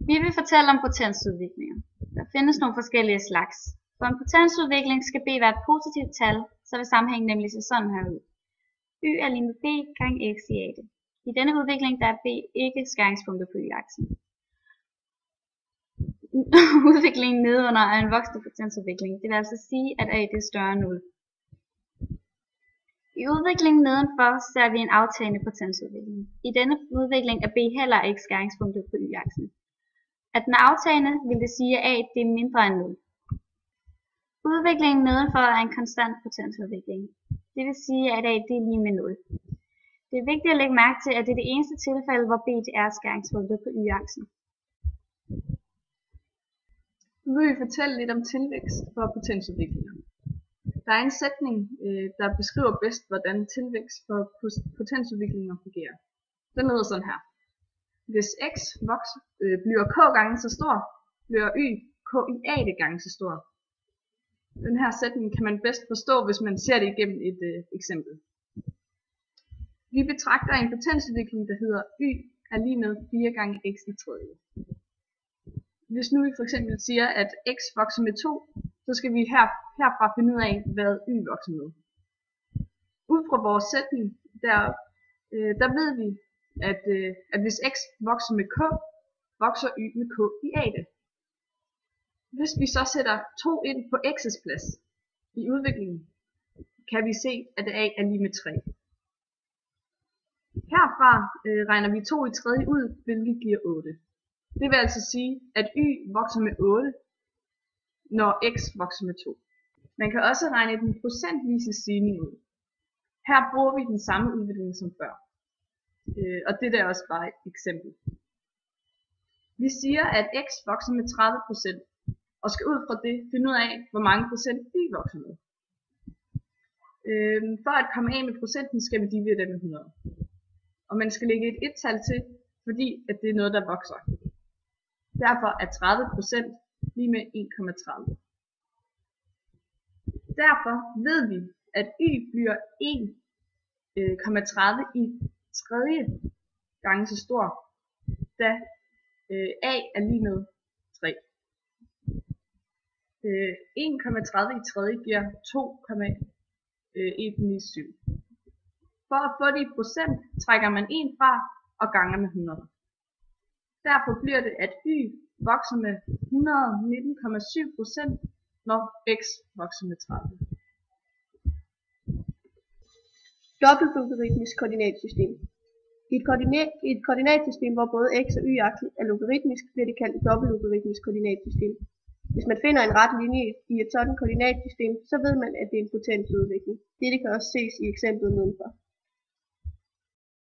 Vi vil fortælle om potensudviklinger. Der findes nogle forskellige slags. For en potensudvikling skal b være et positivt tal, så vil sammenhængen nemlig se sådan her ud. Y er lig med b gange x i a det. I denne udvikling der er b ikke skæringspunktet på y-aksen. Udviklingen nedenunder er en voksende potensudvikling. Det vil altså sige, at a det er større end 0. I udviklingen nedenfor ser vi en aftagende potensudvikling. I denne udvikling er b heller ikke skæringspunktet på y-aksen. At den er aftagende vil det sige, at a det er mindre end 0. Udviklingen nedenfor er en konstant potensudvikling. Det vil sige, at a det er lige med 0. Det er vigtigt at lægge mærke til, at det er det eneste tilfælde, hvor b det er skæringspunktet på y-aksen. Nu vil vi fortælle lidt om tilvækst for potensudviklinger. Der er en sætning, der beskriver bedst, hvordan tilvækst for potensudviklinger fungerer. Den lyder sådan her. Hvis x bliver k gange så stor, bliver y k i a det gange så stor. Den her sætning kan man bedst forstå, hvis man ser det igennem et eksempel. Vi betragter en potensudvikling, der hedder y er lig med 4 gange x i tredje. Hvis nu vi for eksempel siger, at x vokser med 2, så skal vi herfra finde ud af, hvad y vokser med. Ud fra vores sætning, der ved vi, at hvis x vokser med k, vokser y med k i a det. Hvis vi så sætter 2 ind på x's plads i udviklingen, kan vi se, at a er lig med 3. Herfra regner vi 2 i tredje ud, hvilket giver 8. Det vil altså sige, at y vokser med 8, når x vokser med 2. Man kan også regne den procentvise stigning ud. Her bruger vi den samme udvikling som før. Og det er også bare et eksempel. Vi siger, at x vokser med 30%, og skal ud fra det finde ud af, hvor mange procent y vokser med. For at komme af med procenten, skal vi dividere det med 100. Og man skal lægge et et-tal til, fordi at det er noget, der vokser. Derfor er 30% lige med 1,30. Derfor ved vi, at y bliver 1,30 i tredje gange så stor, da a er lige med 3. 1,30 i tredje giver 2,197. For at få det i procent, trækker man 1 fra og ganger med 100. Derfor bliver det, at y vokser med 119,7%, når x vokser med 30. Dobbeltlogaritmisk koordinatsystem. I et koordinatsystem, hvor både x og y-aksen er logaritmisk, bliver det kaldt et dobbeltlogaritmisk koordinatsystem. Hvis man finder en ret linje i et sådan koordinatsystem, så ved man, at det er en potensudvikling. Dette kan også ses i eksemplet nedenfor.